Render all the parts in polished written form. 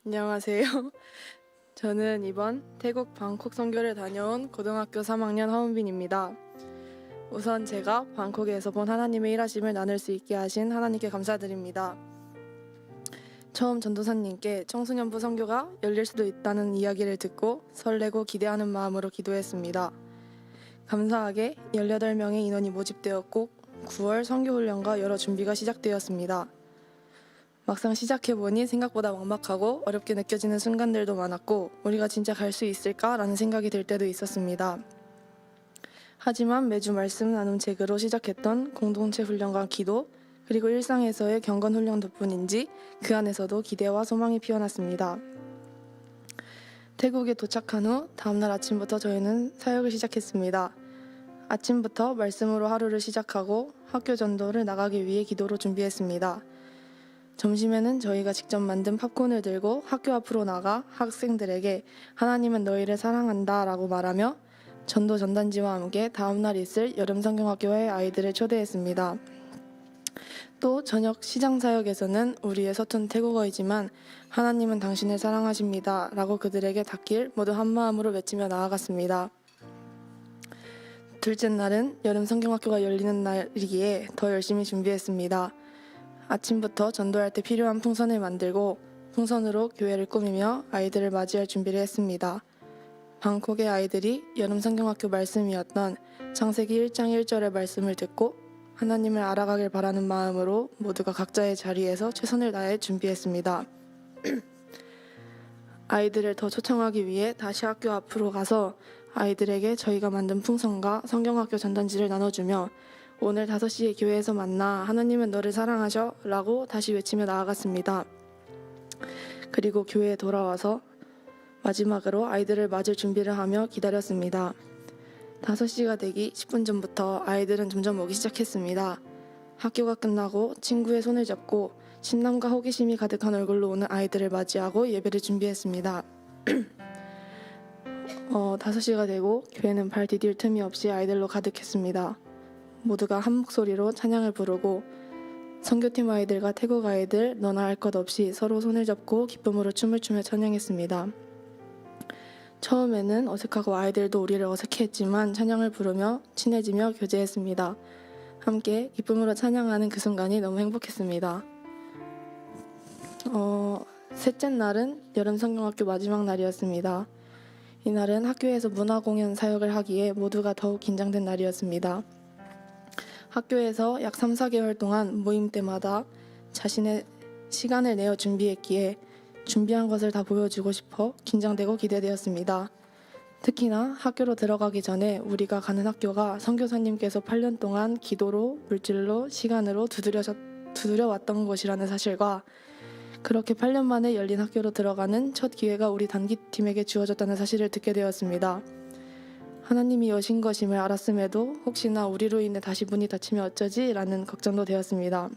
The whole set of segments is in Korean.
안녕하세요. 저는 이번 태국 방콕 선교를 다녀온 고등학교 3학년 하은빈입니다. 우선 제가 방콕에서 본 하나님의 일하심을 나눌 수 있게 하신 하나님께 감사드립니다. 처음 전도사님께 청소년부 선교가 열릴 수도 있다는 이야기를 듣고 설레고 기대하는 마음으로 기도했습니다. 감사하게 18명의 인원이 모집되었고 9월 선교훈련과 여러 준비가 시작되었습니다. 막상 시작해보니 생각보다 막막하고 어렵게 느껴지는 순간들도 많았고 우리가 진짜 갈 수 있을까라는 생각이 들 때도 있었습니다. 하지만 매주 말씀 나눔 책으로 시작했던 공동체 훈련과 기도 그리고 일상에서의 경건 훈련 덕분인지 그 안에서도 기대와 소망이 피어났습니다. 태국에 도착한 후 다음날 아침부터 저희는 사역을 시작했습니다. 아침부터 말씀으로 하루를 시작하고 학교 전도를 나가기 위해 기도로 준비했습니다. 점심에는 저희가 직접 만든 팝콘을 들고 학교 앞으로 나가 학생들에게 하나님은 너희를 사랑한다 라고 말하며 전도 전단지와 함께 다음날 있을 여름 성경학교의 아이들을 초대했습니다. 또 저녁 시장 사역에서는 우리의 서툰 태국어이지만 하나님은 당신을 사랑하십니다 라고 그들에게 닿길 모두 한마음으로 외치며 나아갔습니다. 둘째 날은 여름 성경학교가 열리는 날이기에 더 열심히 준비했습니다. 아침부터 전도할 때 필요한 풍선을 만들고 풍선으로 교회를 꾸미며 아이들을 맞이할 준비를 했습니다. 방콕의 아이들이 여름 성경학교 말씀이었던 창세기 1장 1절의 말씀을 듣고 하나님을 알아가길 바라는 마음으로 모두가 각자의 자리에서 최선을 다해 준비했습니다. 아이들을 더 초청하기 위해 다시 학교 앞으로 가서 아이들에게 저희가 만든 풍선과 성경학교 전단지를 나눠주며 오늘 5시에 교회에서 만나 하나님은 너를 사랑하셔 라고 다시 외치며 나아갔습니다. 그리고 교회에 돌아와서 마지막으로 아이들을 맞을 준비를 하며 기다렸습니다. 5시가 되기 10분 전부터 아이들은 점점 오기 시작했습니다. 학교가 끝나고 친구의 손을 잡고 신남과 호기심이 가득한 얼굴로 오는 아이들을 맞이하고 예배를 준비했습니다. 5시가 되고 교회는 발 디딜 틈이 없이 아이들로 가득했습니다. 모두가 한 목소리로 찬양을 부르고 선교팀 아이들과 태국 아이들 너나 할 것 없이 서로 손을 잡고 기쁨으로 춤을 추며 찬양했습니다. 처음에는 어색하고 아이들도 우리를 어색해했지만 찬양을 부르며 친해지며 교제했습니다. 함께 기쁨으로 찬양하는 그 순간이 너무 행복했습니다. 셋째 날은 여름 성경학교 마지막 날이었습니다. 이날은 학교에서 문화공연 사역을 하기에 모두가 더욱 긴장된 날이었습니다. 학교에서 약 3, 4개월 동안 모임 때마다 자신의 시간을 내어 준비했기에 준비한 것을 다 보여주고 싶어 긴장되고 기대되었습니다. 특히나 학교로 들어가기 전에 우리가 가는 학교가 선교사님께서 8년 동안 기도로, 물질로, 시간으로 두드려왔던 곳이라는 사실과 그렇게 8년 만에 열린 학교로 들어가는 첫 기회가 우리 단기팀에게 주어졌다는 사실을 듣게 되었습니다. 하나님이 여신 것임을 알았음에도 혹시나 우리로 인해 다시 문이 닫히면 어쩌지? 라는 걱정도 되었습니다.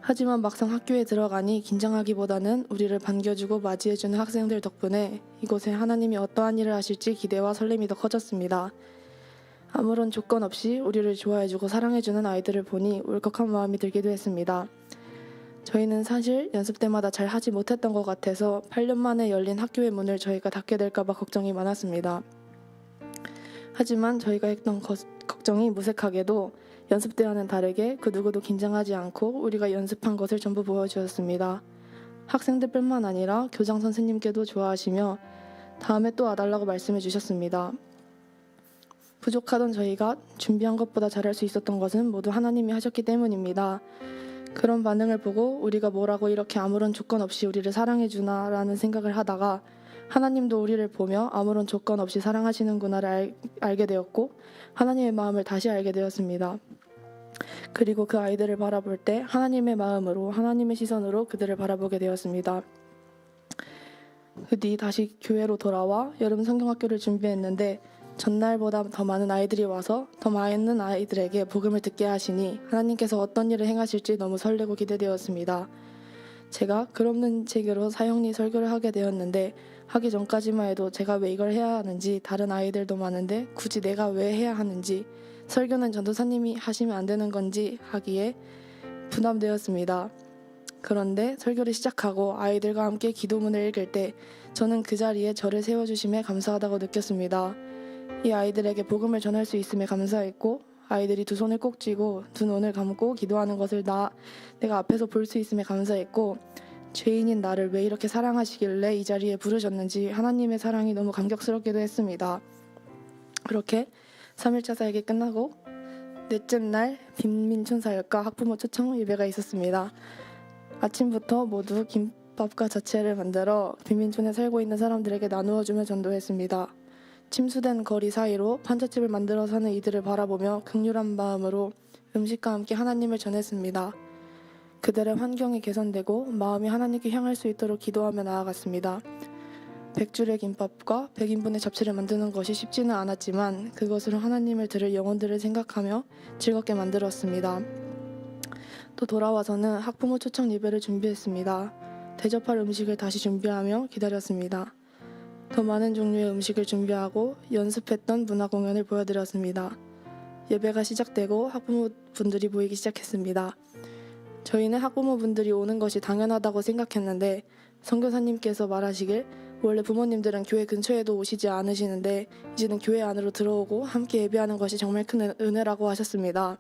하지만 막상 학교에 들어가니 긴장하기보다는 우리를 반겨주고 맞이해주는 학생들 덕분에 이곳에 하나님이 어떠한 일을 하실지 기대와 설렘이 더 커졌습니다. 아무런 조건 없이 우리를 좋아해주고 사랑해주는 아이들을 보니 울컥한 마음이 들기도 했습니다. 저희는 사실 연습 때마다 잘 하지 못했던 것 같아서 8년 만에 열린 학교의 문을 저희가 닫게 될까봐 걱정이 많았습니다. 하지만 저희가 했던 걱정이 무색하게도 연습 때와는 다르게 그 누구도 긴장하지 않고 우리가 연습한 것을 전부 보여주었습니다. 학생들뿐만 아니라 교장 선생님께도 좋아하시며 다음에 또 와달라고 말씀해 주셨습니다. 부족하던 저희가 준비한 것보다 잘할 수 있었던 것은 모두 하나님이 하셨기 때문입니다. 그런 반응을 보고 우리가 뭐라고 이렇게 아무런 조건 없이 우리를 사랑해 주나 라는 생각을 하다가 하나님도 우리를 보며 아무런 조건 없이 사랑하시는구나를 알게 되었고 하나님의 마음을 다시 알게 되었습니다. 그리고 그 아이들을 바라볼 때 하나님의 마음으로 하나님의 시선으로 그들을 바라보게 되었습니다. 그 뒤 다시 교회로 돌아와 여름 성경학교를 준비했는데 전날보다 더 많은 아이들이 와서 더 많은 아이들에게 복음을 듣게 하시니 하나님께서 어떤 일을 행하실지 너무 설레고 기대되었습니다. 제가 글 없는 책으로 사형리 설교를 하게 되었는데 하기 전까지만 해도 제가 왜 이걸 해야 하는지 다른 아이들도 많은데 굳이 내가 왜 해야 하는지 설교는 전도사님이 하시면 안 되는 건지 하기에 부담되었습니다. 그런데 설교를 시작하고 아이들과 함께 기도문을 읽을 때 저는 그 자리에 저를 세워주심에 감사하다고 느꼈습니다. 이 아이들에게 복음을 전할 수 있음에 감사했고 아이들이 두 손을 꼭 쥐고 두 눈을 감고 기도하는 것을 내가 앞에서 볼 수 있음에 감사했고 죄인인 나를 왜 이렇게 사랑하시길래 이 자리에 부르셨는지 하나님의 사랑이 너무 감격스럽기도 했습니다. 그렇게 3일차 사역이 끝나고 넷째 날 빈민촌 사역과 학부모 초청 예배가 있었습니다. 아침부터 모두 김밥과 자채를 만들어 빈민촌에 살고 있는 사람들에게 나누어주며 전도했습니다. 침수된 거리 사이로 판잣집을 만들어 사는 이들을 바라보며 긍휼한 마음으로 음식과 함께 하나님을 전했습니다. 그들의 환경이 개선되고 마음이 하나님께 향할 수 있도록 기도하며 나아갔습니다. 100줄의 김밥과 100인분의 잡채를 만드는 것이 쉽지는 않았지만 그것으로 하나님을 들을 영혼들을 생각하며 즐겁게 만들었습니다. 또 돌아와서는 학부모 초청 예배를 준비했습니다. 대접할 음식을 다시 준비하며 기다렸습니다. 더 많은 종류의 음식을 준비하고 연습했던 문화 공연을 보여드렸습니다. 예배가 시작되고 학부모분들이 모이기 시작했습니다. 저희는 학부모분들이 오는 것이 당연하다고 생각했는데 선교사님께서 말하시길 원래 부모님들은 교회 근처에도 오시지 않으시는데 이제는 교회 안으로 들어오고 함께 예배하는 것이 정말 큰 은혜라고 하셨습니다.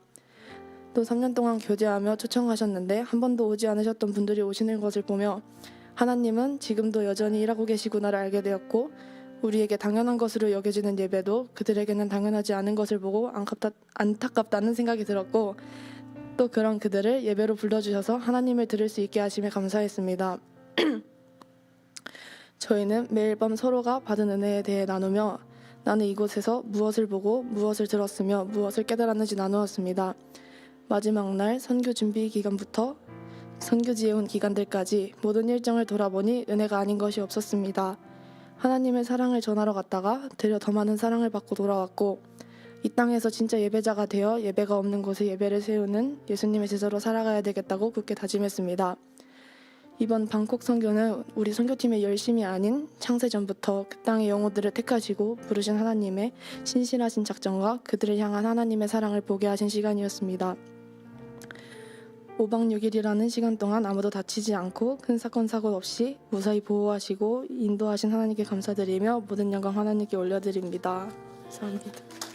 또 3년 동안 교제하며 초청하셨는데 한 번도 오지 않으셨던 분들이 오시는 것을 보며 하나님은 지금도 여전히 일하고 계시구나를 알게 되었고 우리에게 당연한 것으로 여겨지는 예배도 그들에게는 당연하지 않은 것을 보고 안타깝다는 생각이 들었고 또 그런 그들을 예배로 불러주셔서 하나님을 들을 수 있게 하심에 감사했습니다. 저희는 매일 밤 서로가 받은 은혜에 대해 나누며 나는 이곳에서 무엇을 보고 무엇을 들었으며 무엇을 깨달았는지 나누었습니다. 마지막 날 선교 준비 기간부터 선교지에 온 기간들까지 모든 일정을 돌아보니 은혜가 아닌 것이 없었습니다. 하나님의 사랑을 전하러 갔다가 되려 더 많은 사랑을 받고 돌아왔고 이 땅에서 진짜 예배자가 되어 예배가 없는 곳에 예배를 세우는 예수님의 제자로 살아가야 되겠다고 굳게 다짐했습니다. 이번 방콕 선교는 우리 선교팀의 열심이 아닌 창세전부터 그 땅의 영혼들을 택하시고 부르신 하나님의 신실하신 작정과 그들을 향한 하나님의 사랑을 보게 하신 시간이었습니다. 5박 6일이라는 시간 동안 아무도 다치지 않고 큰 사건 사고 없이 무사히 보호하시고 인도하신 하나님께 감사드리며 모든 영광 하나님께 올려드립니다. 감사합니다.